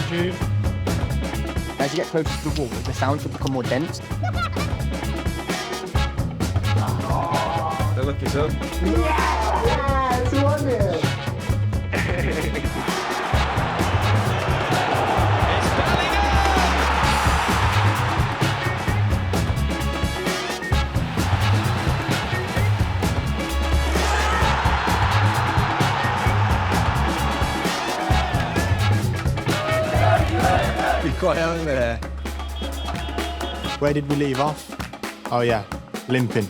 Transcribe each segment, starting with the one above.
Jude. As you get closer to the wall, the sounds will become more dense. Don't look yourself. Yes! Won it! It's Bellingham! Be quiet out there. Where did we leave off? Oh yeah, limping.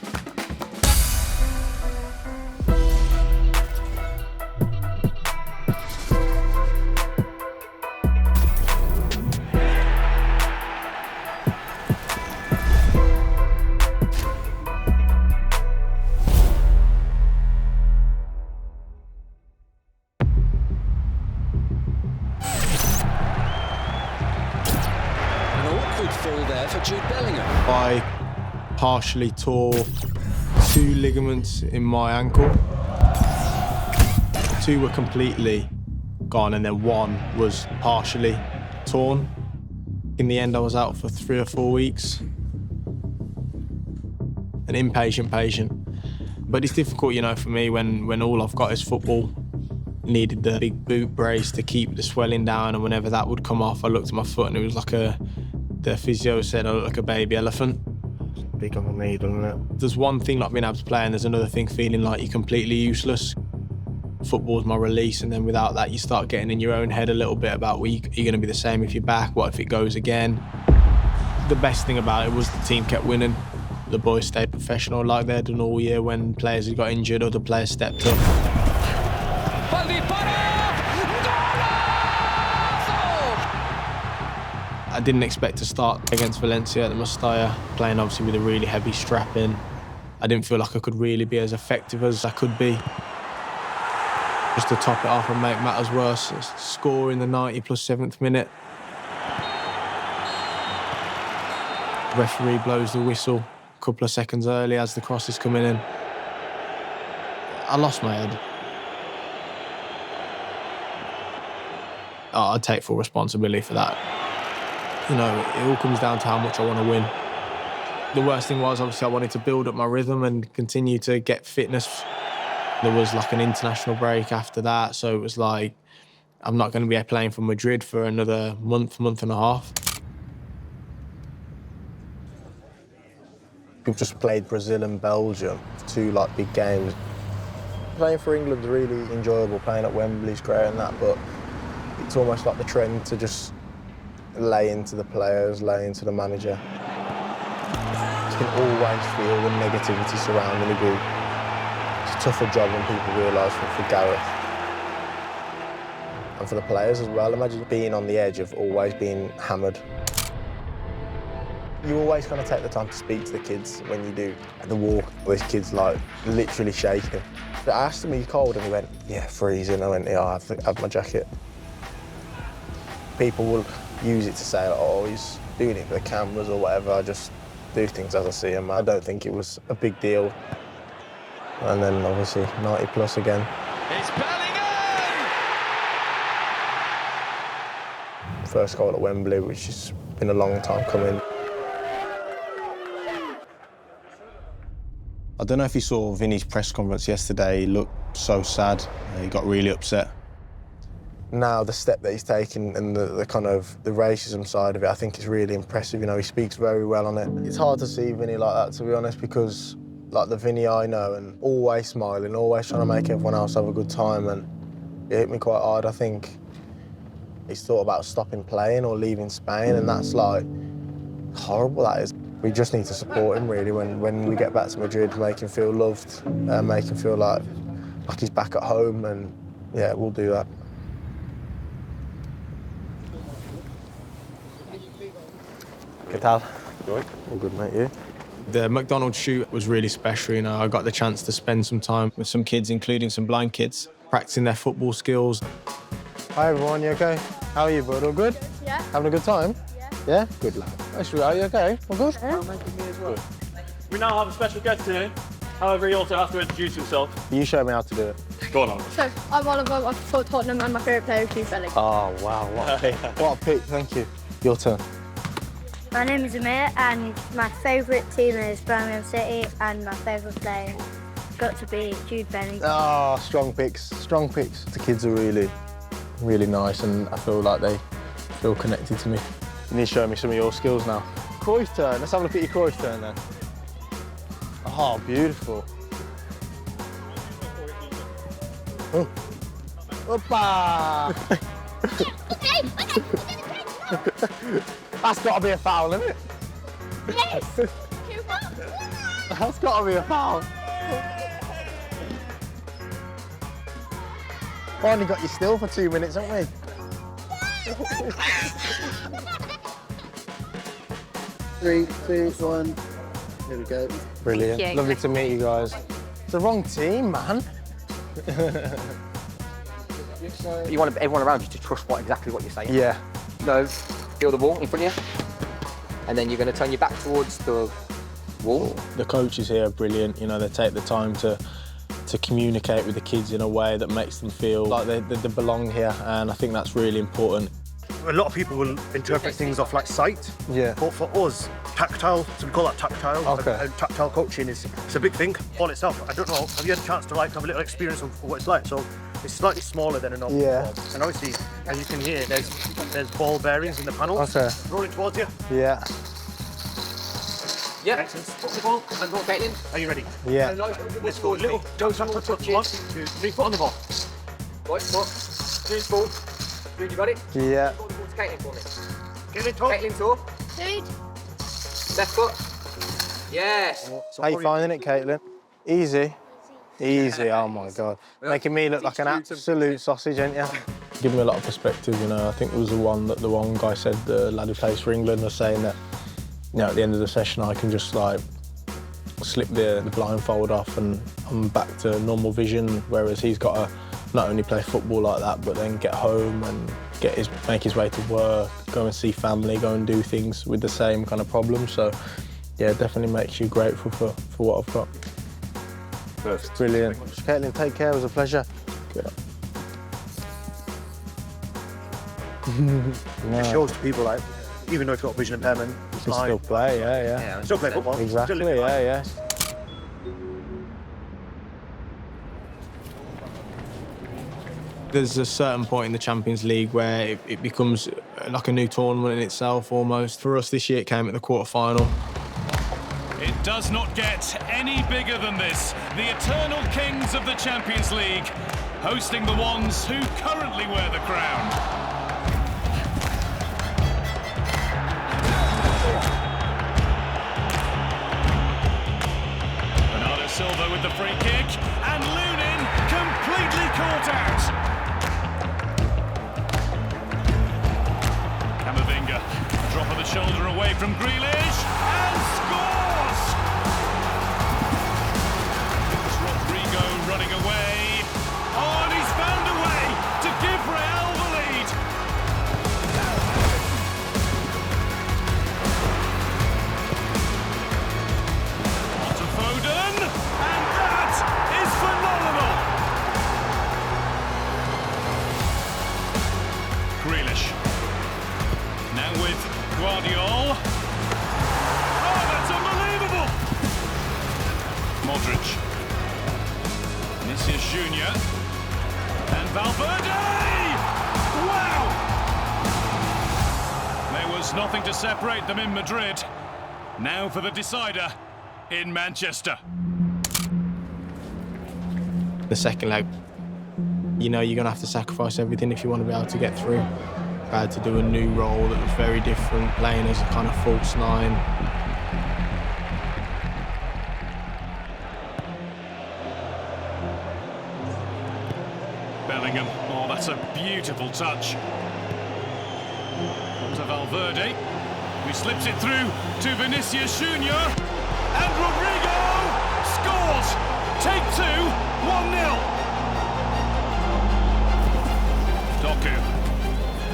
Fall there for Jude Bellingham. I partially tore 2 ligaments in my ankle. 2 were completely gone and then 1 was partially torn. In the end, I was out for 3 or 4 weeks. An impatient patient. But it's difficult, you know, for me when all I've got is football. Needed the big boot brace to keep the swelling down, and whenever that would come off, I looked at my foot and it was like the physio said I look like a baby elephant. Big on the needle, isn't it? There's one thing like being able to play, and there's another thing feeling like you're completely useless. Football's my release, and then without that, you start getting in your own head a little bit about, well, you're going to be the same if you're back. What if it goes again? The best thing about it was the team kept winning. The boys stayed professional like they'd done all year. When players had got injured, other players stepped up. I didn't expect to start against Valencia at the Mestalla, playing obviously with a really heavy strap in. I didn't feel like I could really be as effective as I could be. Just to top it off and make matters worse, score in the 90 plus 7th minute. Referee blows the whistle a couple of seconds early as the cross is coming in. I lost my head. I'd take full responsibility for that. You know, it all comes down to how much I want to win. The worst thing was, obviously, I wanted to build up my rhythm and continue to get fitness. There was like an international break after that, so it was like, I'm not going to be playing for Madrid for another month and a half. We've just played Brazil and Belgium, 2 like big games. Playing for England's really enjoyable, playing at Wembley's great and that, but it's almost like the trend to just lay into the players, lay into the manager. You can always feel the negativity surrounding the group. It's a tougher job than people realise for Gareth. And for the players as well, imagine being on the edge of always being hammered. You always kind of take the time to speak to the kids when you do. At the walk, these kids like literally shaking. I asked him, are you cold? And he went, yeah, freezing. I went, yeah, I have my jacket. People will use it to say, oh, he's doing it for the cameras or whatever. I just do things as I see them. I don't think it was a big deal. And then obviously 90 plus again. It's Bellingham! First goal at Wembley, which has been a long time coming. I don't know if you saw Vinny's press conference yesterday. He looked so sad. He got really upset. Now the step that he's taken and the kind of the racism side of it, I think is really impressive. You know, he speaks very well on it. It's hard to see Vinny like that, to be honest, because like the Vinny I know, and always smiling, always trying to make everyone else have a good time, and it hit me quite hard. I think he's thought about stopping playing or leaving Spain, and that's like horrible, that is. We just need to support him really when we get back to Madrid, make him feel loved, make him feel like he's back at home, and yeah, we'll do that. ¿Qué tal? All good, mate, you? The McDonald's shoot was really special, you know. I got the chance to spend some time with some kids, including some blind kids, practicing their football skills. Hi everyone, you okay? How are you, bud? All good? Yeah. Having a good time? Yeah. Yeah? Good lad. Are you okay? All good? Yeah. We now have a special guest here. However, he also has to introduce himself. You show me how to do it. Go on. So, I'm Oliver, I support Tottenham, and my favourite player is Jude Bellingham. Oh, wow, what a pick. What a pick, thank you. Your turn. My name is Amir, and my favourite team is Birmingham City, and my favourite player got to be Jude Bellingham. Oh, strong picks, strong picks. The kids are really, really nice, and I feel like they feel connected to me. You need to show me some of your skills now. Cruyff turn, let's have a look at your Cruyff turn then. Oh, beautiful. Oh. Hoppa! That's got to be a foul, isn't it? Yes! That's got to be a foul. We only got you still for 2 minutes, haven't we? 3, 2, 1. Here we go. Brilliant. Yeah, Lovely to meet you guys. It's the wrong team, man. You want everyone around you to trust exactly what you're saying. Yeah. No, feel the ball in front of you, and then you're going to turn your back towards the wall. The coaches here are brilliant. You know, they take the time to communicate with the kids in a way that makes them feel like they belong here, and I think that's really important. A lot of people will interpret things off like sight. Yeah. But for us, tactile, so we call that tactile. Okay. And tactile coaching it's a big thing. Ball itself, I don't know, have you had a chance to have a little experience of what it's like? So it's slightly smaller than a normal ball. And obviously, as you can hear, there's ball bearings in the panels. Okay. Rolling towards you. Yeah. Yeah. Excellent. Put the ball and ball Caitlin. Are you ready? Yeah. Let's go. Little, don't touch. 1, 2, 3, foot on the ball. Right, foot. Jude's ball. Jude, you got it? Yeah. Ball towards Caitlin for me. Get it, top. Caitlin, toe. Jude. Left foot. Yes. How you finding it, Caitlin? Easy. Easy, oh my God. Making me look like an absolute sausage, ain't you? Give me a lot of perspective, you know. I think there was the one guy said, the lad who plays for England, was saying that, you know, at the end of the session I can just like slip the blindfold off and I'm back to normal vision, whereas he's got to not only play football like that, but then get home and make his way to work, go and see family, go and do things with the same kind of problem. So, yeah, it definitely makes you grateful for what I've got. Perfect. Brilliant. Caitlin, take care. It was a pleasure. Good. It shows to people like, even though if you've got vision impairment, You can still play, yeah. Still play football. Exactly, Still live your life. yeah. There's a certain point in the Champions League where it becomes like a new tournament in itself almost. For us this year, it came at the quarter-final. It does not get any bigger than this. The eternal kings of the Champions League, hosting the ones who currently wear the crown. Bernardo Silva with the free kick, and Lunin completely caught out. Camavinga, drop of the shoulder away from Grealish, and scores! It's Rodrigo running away. Oh, and he's found a way to give Real the lead. On to Foden, and that is phenomenal! Grealish. Now with Guardiol. Oh, that's unbelievable! Modric. Vinícius Junior. And Valverde! Wow! There was nothing to separate them in Madrid. Now for the decider in Manchester. The second leg, you know you're going to have to sacrifice everything if you want to be able to get through. I had to do a new role that was very different, playing as a kind of false nine. Bellingham, oh, that's a beautiful touch. On to Valverde, who slips it through to Vinícius Junior, and Rodrigo scores! Take two, 1-0. Doku,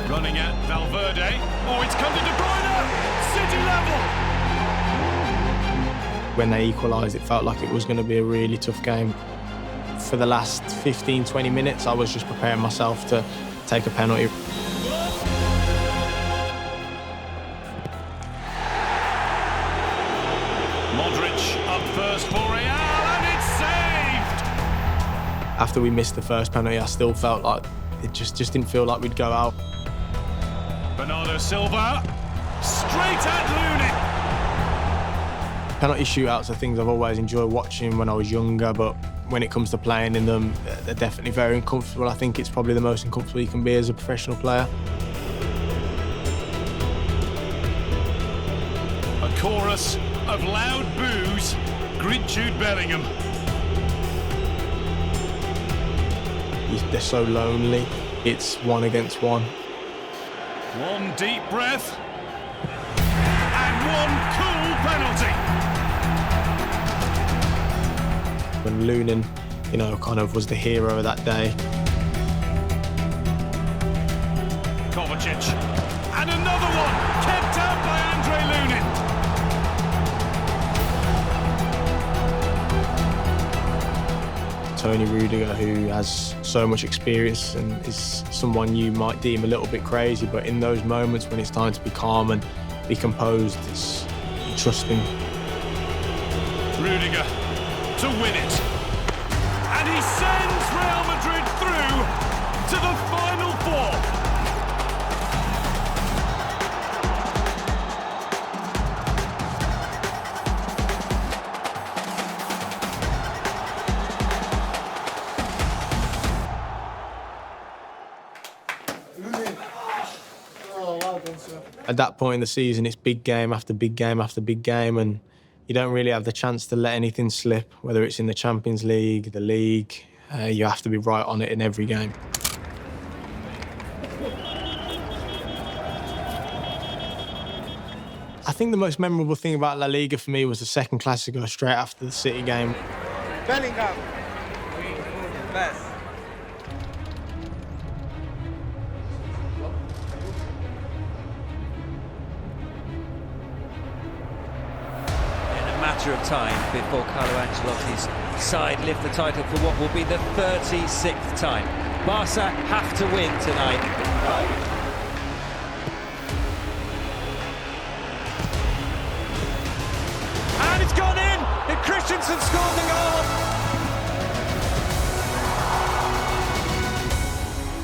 running at Valverde. Oh, it's come to De Bruyne! City level! When they equalised, it felt like it was going to be a really tough game. For the last 15, 20 minutes, I was just preparing myself to take a penalty. Modric up first for Real, and it's saved! After we missed the first penalty, I still felt like it just didn't feel like we'd go out. Bernardo Silva, straight at Looney. Penalty shootouts are things I've always enjoyed watching when I was younger, but when it comes to playing in them, they're definitely very uncomfortable. I think it's probably the most uncomfortable you can be as a professional player. A chorus of loud boos greet Jude Bellingham. They're so lonely. It's one against one. One deep breath and one cool penalty. When Lunin, kind of was the hero of that day. Kovacic, and another one, kept out by Andre Lunin. Tony Rudiger, who has so much experience and is someone you might deem a little bit crazy, but in those moments when it's time to be calm and be composed, it's trusting. Rudiger to win it. And he sends Real Madrid through to the Final Four. At that point in the season, it's big game after big game after big game, and you don't really have the chance to let anything slip, whether it's in the Champions League, the league. You have to be right on it in every game. I think the most memorable thing about La Liga for me was the second Clásico straight after the City game. Bellingham. Best. Of time before Carlo Ancelotti's side lift the title for what will be the 36th time. Barca have to win tonight. And it's gone in! And Christensen scored the goal!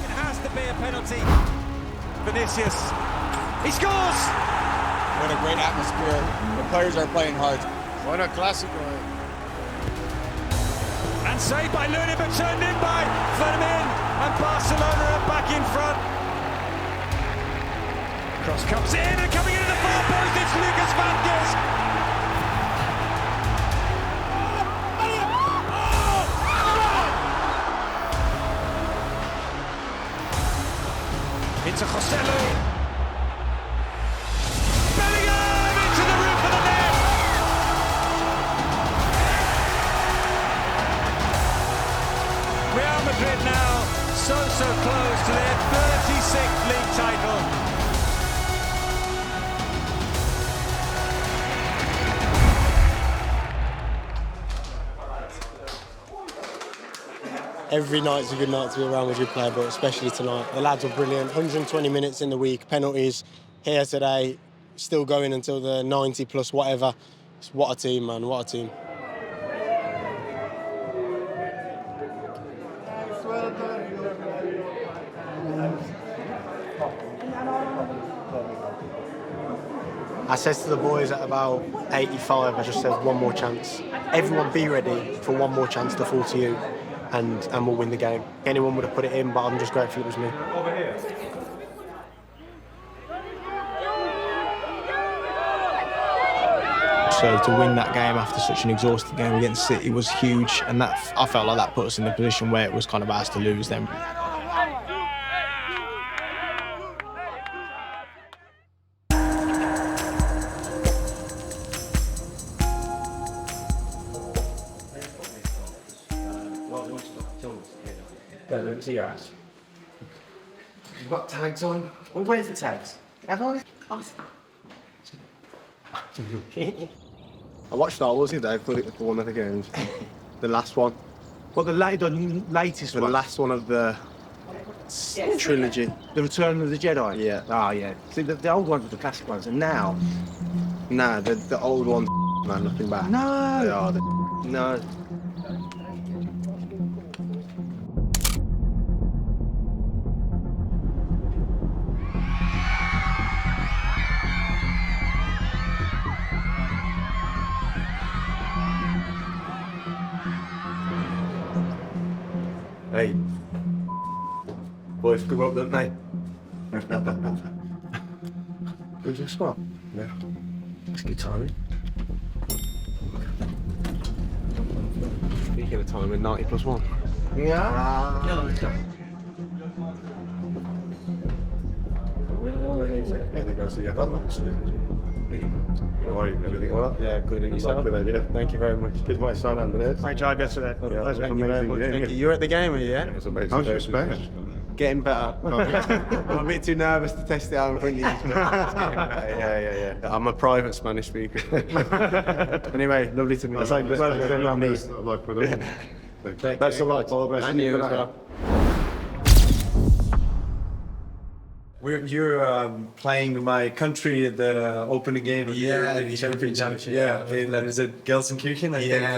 It has to be a penalty. Vinícius, he scores! What a great atmosphere. The players are playing hard. What a Clásico. And saved by Looney, but turned in by Fermin, and Barcelona are back in front. Cross comes in, and coming into the far post, it's Lucas Vázquez. Into Joselu. Bellingham into the roof of the net. Real Madrid now so close to their 36th league title. Every night's a good night to be a Real Madrid player, but especially tonight. The lads are brilliant. 120 minutes in the week, penalties here today, still going until the 90 plus whatever. What a team, man, what a team. I said to the boys at about 85, I just said one more chance. Everyone be ready for one more chance to fall to you, and we'll win the game. Anyone would have put it in, but I'm just grateful it was me. Over here. So to win that game after such an exhausting game against City was huge, and that I felt like that put us in the position where it was kind of ours to lose then. Let me see your ass. You've got tags on. Well, where's the tags? Have I? Awesome. I watched Star Wars the other day, put it for one of the games. The last one. Well, the latest The one. last one of the trilogy. The Return of the Jedi? Yeah. Oh, yeah. See, the old ones were the classic ones, and now... Nah, the old ones, man, nothing back. No! They are. No. Hey. Boys grew up, don't they? Who's this one? Yeah. It's good timing. Speaking of time, 90 plus 1. Yeah. No, it's not. Everything well? Yeah, good. And yourself? Good idea. Thank you very much. Here's my son, Andres. Great job yesterday. Pleasure. Thank you very much. Thank you. You were at the game, were you? Yeah? It's amazing. How's your Spanish? Getting better. I'm a bit too nervous to test it out in front of you. Yeah. I'm a private Spanish speaker. Anyway, lovely to meet you. That's a lot. All the best. And you as well. You're playing my country at the opening game of the Champions League. Yeah, is it Gelsenkirchen? Yeah.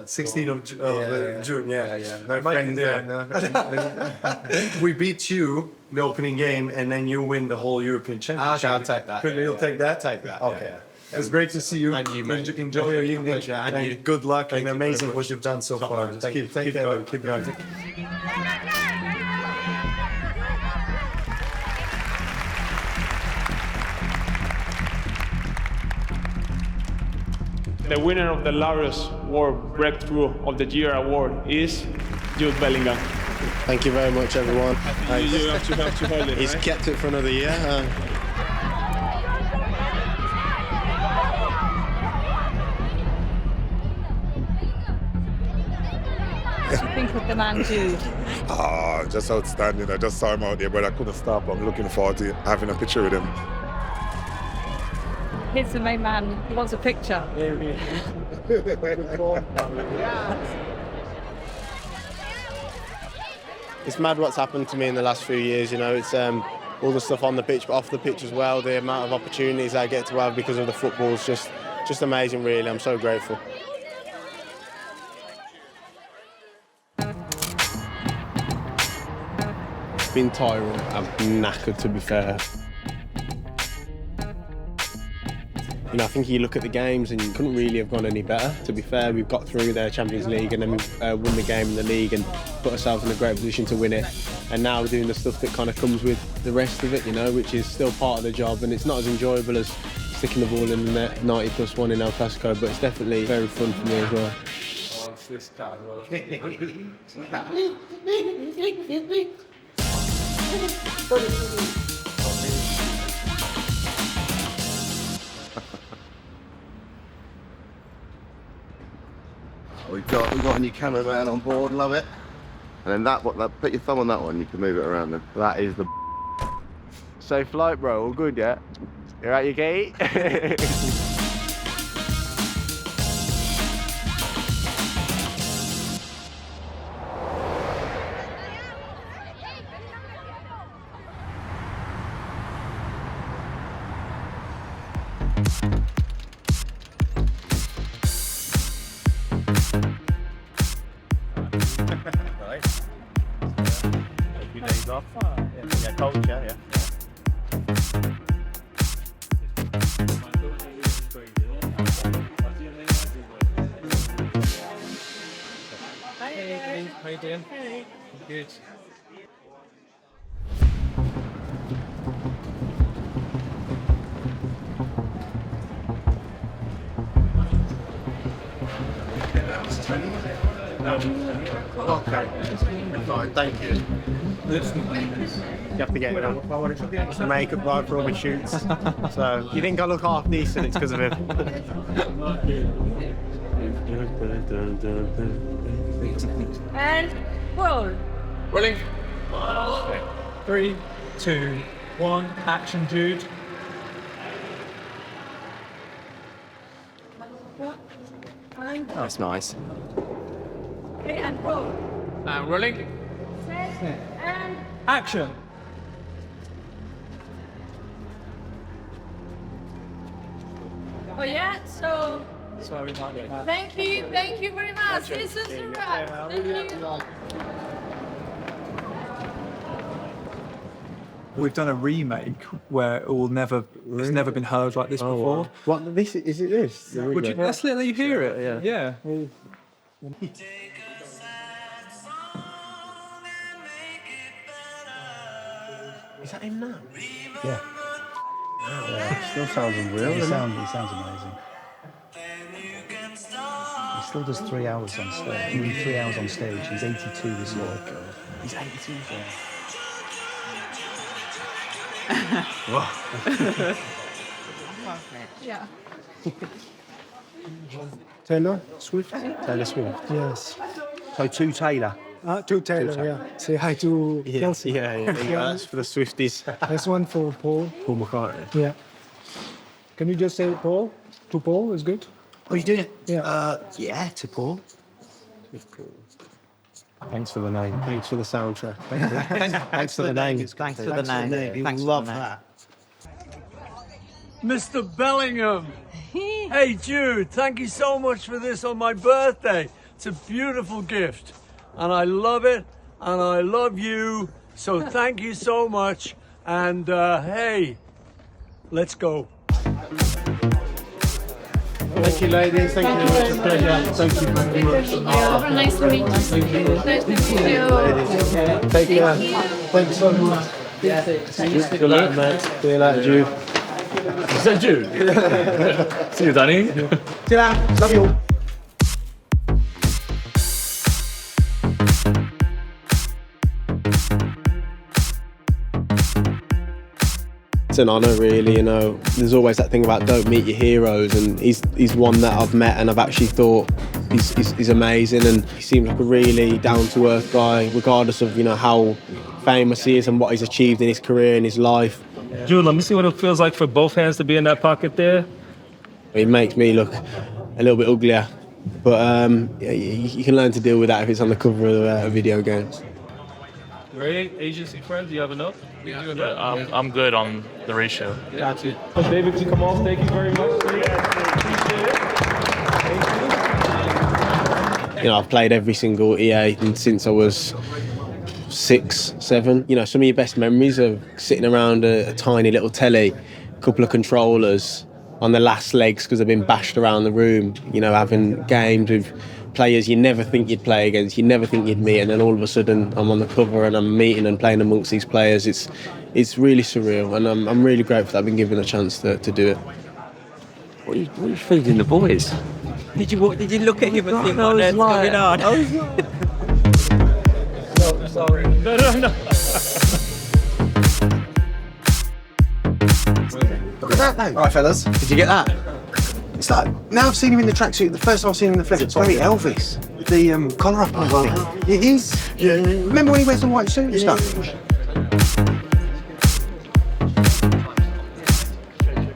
16th of June. Yeah. No friends there. We beat you the opening game, and then you win the whole European Championship. I'll take that. You'll take that? Take that. Okay. It's great to see you. And you, mate. Enjoy your evening. And you. Good luck and you amazing very what you've done so far. Just keep going. Keep going. The winner of the Laureus Award Breakthrough of the Year award is Jude Bellingham. Thank you very much, everyone. You have to hold it, He's right? kept it for another year. What do you think of the man Jude? Just outstanding. I just saw him out there, but I couldn't stop. I'm looking forward to having a picture with him. Here's the main man. He wants a picture. It's mad what's happened to me in the last few years, you know. It's all the stuff on the pitch, but off the pitch as well. The amount of opportunities I get to have because of the football is just amazing, really. I'm so grateful. It's been tiring. I'm knackered, to be fair. You know, I think you look at the games and you couldn't really have gone any better. To be fair, we've got through the Champions League and then we've won the game in the league and put ourselves in a great position to win it. And now we're doing the stuff that kind of comes with the rest of it, you know, which is still part of the job. And it's not as enjoyable as sticking the ball in the net 90 plus 1 in El Clasico, but it's definitely very fun for me as well. We've got a new cameraman on board, love it. And then put your thumb on that one, you can move it around then. That is the safe flight, bro. All good, yeah? You're at your gate? Off. Yeah, coach, yeah. Hey, how you doing? Hey. Good. Okay. Fine, thank you. You have to get the makeup right for all my shoots. So, you think I look half decent, it's because of him. And roll. Rolling. 3, 2, 1, action, Jude. What? That's nice. Okay, and roll. And rolling. Set, and Action. oh yeah, so Sorry, thank you very much. This is a wrap. Thank you. We've done a remake where it's never been heard like this before. Wow. What this is it? This? Let's let you hear it. Yeah. Is that him now? Yeah. Yeah. Still sounds unreal. He sounds amazing. He still does 3 hours on stage. He did 3 hours on stage. He's 82 this year. He's 82. Yeah. Taylor Swift? Taylor Swift. Yes. So to Taylor. To Taylor, yeah. Say hi to Kelsey. Yeah. That's for the Swifties. There's one for Paul. Paul McCartney. Yeah. Can you just say Paul? To Paul is good? Oh, you doing it? Yeah. Yeah, to Paul. Thanks for the name. Thanks for the soundtrack. Thanks for the name. Thanks for the name. You love that. Mr. Bellingham. Hey, Jude, thank you so much for this on my birthday. It's a beautiful gift, and I love it, and I love you. So thank you so much, and hey, let's go. Thank you, ladies. Thank you very much. It's a pleasure. Thank you very much. Have a nice to meet you. Thank you. Nice to meet you. Take care. Thanks so much. Good luck, mate. See you later, Jude. Is that Jude? See you, Danny. See you later. Love you all. It's an honour, really. You know, there's always that thing about don't meet your heroes, and he's one that I've met and I've actually thought he's amazing, and he seems like a really down-to-earth guy, regardless of how famous he is and what he's achieved in his career and his life. Jude, let me see what it feels like for both hands to be in that pocket there. It makes me look a little bit uglier, but yeah, you can learn to deal with that if it's on the cover of a video game. Great agency friends, you have enough? Yeah, I'm good on the ratio. That's it. David, to come off, thank you very much. I've played every single EA since I was 6, 7. Some of your best memories are sitting around a tiny little telly, a couple of controllers on the last legs because they've been bashed around the room, having games with players you never think you'd play against, you never think you'd meet, and then all of a sudden I'm on the cover and I'm meeting and playing amongst these players. It's really surreal, and I'm really grateful that I've been given a chance to do it. What are you feeding the boys? Did you look at him and think, what is going on? No, sorry. No. Look at that though. All right, fellas. Did you get that? It's like, now I've seen him in the tracksuit, the first time I've seen him in the flesh, it's very Elvis. The collar up and thing. It is. Yeah. Remember when he wears the white suit and stuff?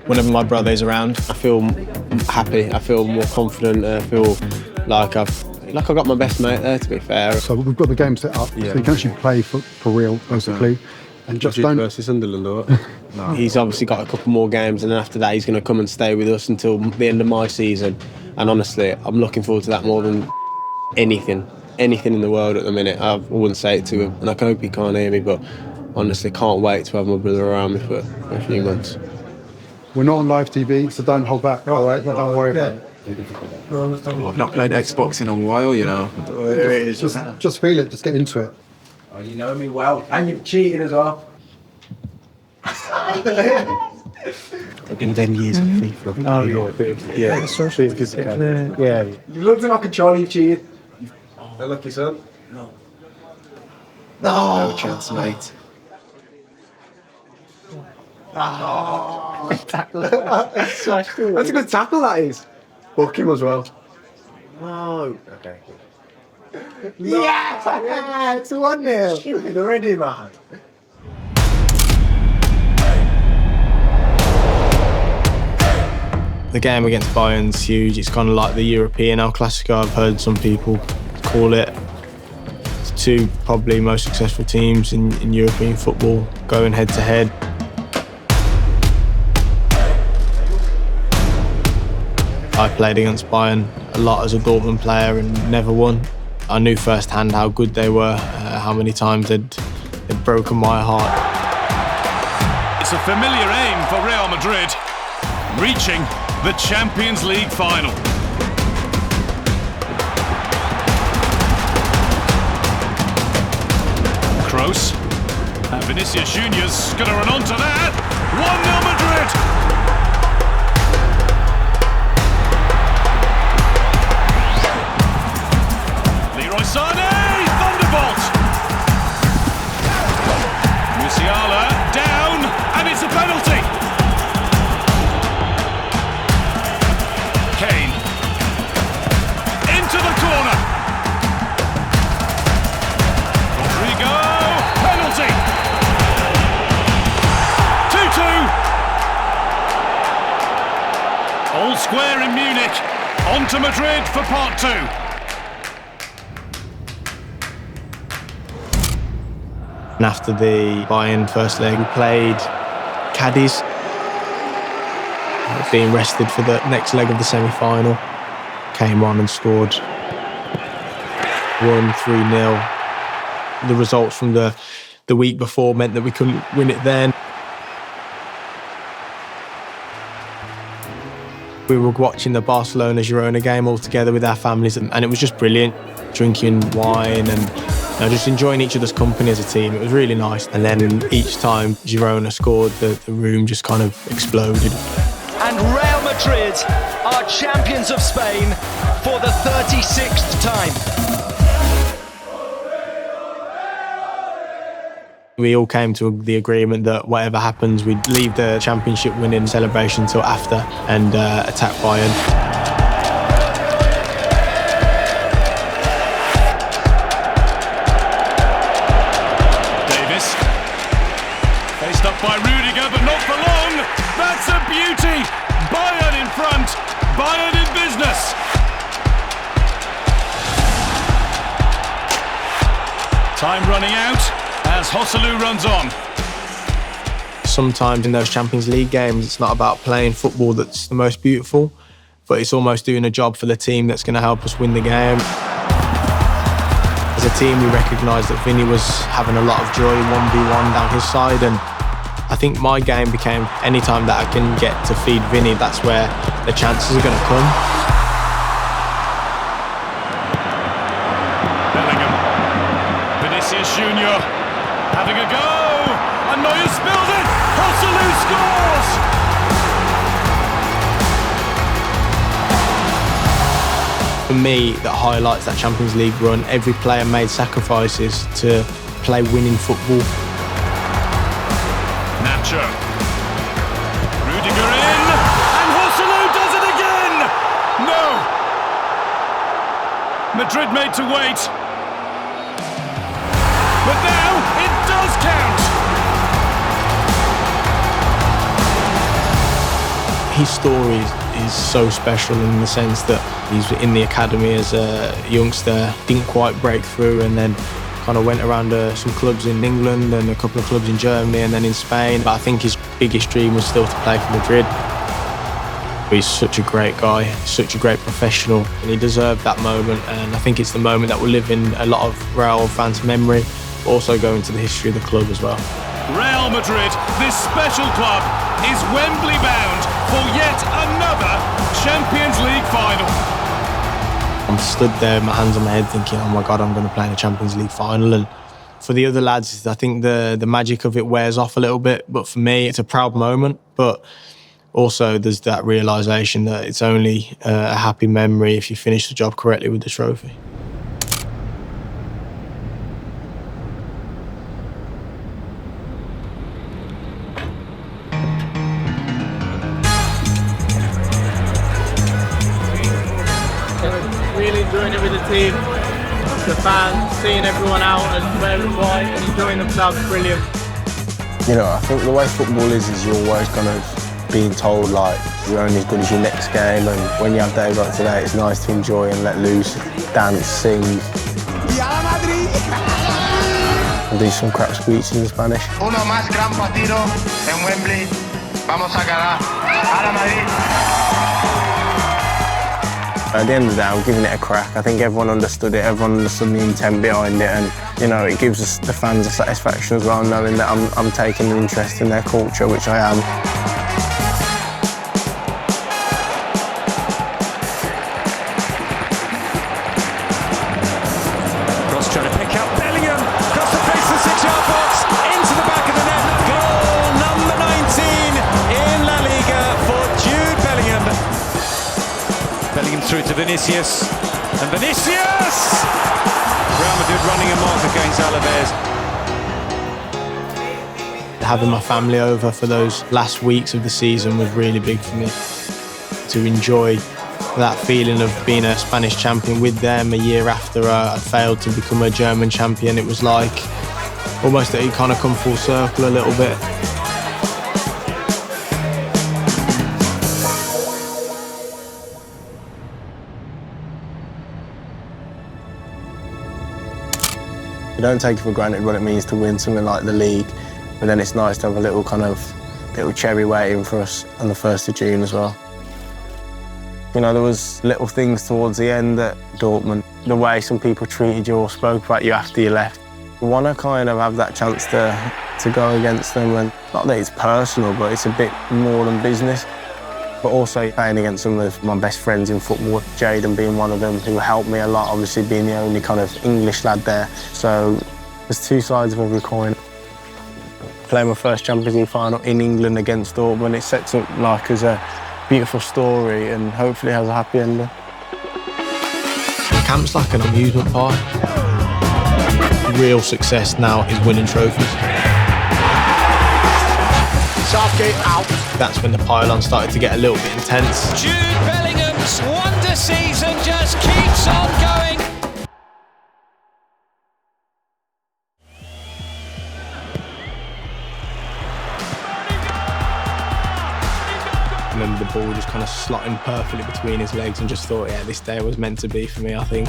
Whenever my brother's around, I feel happy, I feel more confident, I feel like I've got my best mate there, to be fair. So we've got the game set up, so you can actually play for real, basically. And just don't... versus Sunderland, or no. He's obviously got a couple more games, and then after that he's going to come and stay with us until the end of my season. And honestly, I'm looking forward to that more than anything in the world at the minute. I wouldn't say it to him, and I hope he can't hear me, but honestly, can't wait to have my brother around me for a few months. We're not on live TV, so don't hold back. All right, don't worry about it. I've not played Xbox in a while, Just feel it, just get into it. Oh, you know me well, and you've cheated as well. It's been 10 years of FIFA. Oh, yeah. Especially because, yeah. You looked like a Charlie cheated. Oh, lucky son. No chance, mate. That's a good tackle, that is. Book him as well. No. Okay. Yes! Yeah, it's 1-0. You're already, man. The game against Bayern's huge. It's kind of like the European El Clasico, I've heard some people call it. It's two probably most successful teams in European football going head to head. I played against Bayern a lot as a Dortmund player and never won. I knew firsthand how good they were, how many times they'd broken my heart. It's a familiar aim for Real Madrid, reaching the Champions League final. Kroos and Vinícius Junior's going to run onto that. 1-0 Madrid. Sane, thunderbolt! Musiala down, and it's a penalty! Kane into the corner. Rodrigo, penalty! 2-2. All square in Munich, on to Madrid for part 2. And after the Bayern first leg, we played Cadiz, being rested for the next leg of the semi-final. Came on and scored. Won 3-0. The results from the week before meant that we couldn't win it then. We were watching the Barcelona-Girona game all together with our families, and it was just brilliant. Drinking wine and just enjoying each other's company as a team. It was really nice. And then each time Girona scored, the room just kind of exploded. And Real Madrid are champions of Spain for the 36th time. We all came to the agreement that whatever happens, we'd leave the championship winning celebration till after and attack Bayern. By Rudiger, but not for long. That's a beauty. Bayern in front. Bayern in business. Time running out as Joselu runs on. Sometimes in those Champions League games, it's not about playing football that's the most beautiful, but it's almost doing a job for the team that's going to help us win the game. As a team, we recognised that Vinny was having a lot of joy 1v1 down his side, and I think my game became any time that I can get to feed Vinny, that's where the chances are going to come. Bellingham, Vinícius Junior having a go, and Neuer spills it. Joselu scores. For me, that highlights that Champions League run. Every player made sacrifices to play winning football. Nacho. Rudiger in, and Joselu does it again! No! Madrid made to wait. But now it does count! His story is so special in the sense that he's in the academy as a youngster, didn't quite break through, and then kind of went around some clubs in England and a couple of clubs in Germany and then in Spain. But I think his biggest dream was still to play for Madrid. He's such a great guy, such a great professional, and he deserved that moment. And I think it's the moment that will live in a lot of Real fans' memory, but also go into the history of the club as well. Real Madrid, this special club, is Wembley bound for yet another Champions League final. I'm stood there, my hands on my head, thinking, oh my God, I'm going to play in a Champions League final. And for the other lads, I think the magic of it wears off a little bit. But for me, it's a proud moment. But also there's that realisation that it's only a happy memory if you finish the job correctly with the trophy. Really enjoying it with the team, the fans, seeing everyone out and wearing white and enjoying themselves, brilliant. You know, I think the way football is you're always kind of being told like you're only as good as your next game, and when you have days like today, it's nice to enjoy and let loose, dance, sing. And do some crap speeches in Spanish. Uno más gran partido en Wembley. Vamos a ganar. Real Madrid. At the end of the day, I'm giving it a crack. I think everyone understood it, everyone understood the intent behind it, and you know, it gives us, the fans, a satisfaction as well, knowing that I'm taking an interest in their culture, which I am. Cross trying to pick up Bellingham, across the face of the 6-yard box, into the back of the net. Goal number 19 in La Liga for Jude Bellingham. Bellingham through to Vinícius, and Vinícius! Real Madrid running a mark against Alaves. Having my family over for those last weeks of the season was really big for me. To enjoy that feeling of being a Spanish champion with them a year after I failed to become a German champion, it was like almost that it kind of come full circle a little bit. You don't take it for granted what it means to win something like the league, but then it's nice to have a little cherry waiting for us on the 1st of June as well. You know, there was little things towards the end at Dortmund, the way some people treated you or spoke about you after you left. You want to kind of have that chance to go against them, and not that it's personal, but it's a bit more than business. But also playing against some of my best friends in football, Jaden being one of them, who helped me a lot, obviously being the only kind of English lad there. So there's two sides of every coin. Playing my first Champions League final in England against Dortmund, it sets up like as a beautiful story and hopefully has a happy ending. Camp's like an amusement park. Real success now is winning trophies. Southgate out. That's when the pylon started to get a little bit intense. Jude Bellingham's wonder season just keeps on going. I remember the ball just kind of slotting perfectly between his legs and just thought, yeah, this day was meant to be for me, I think.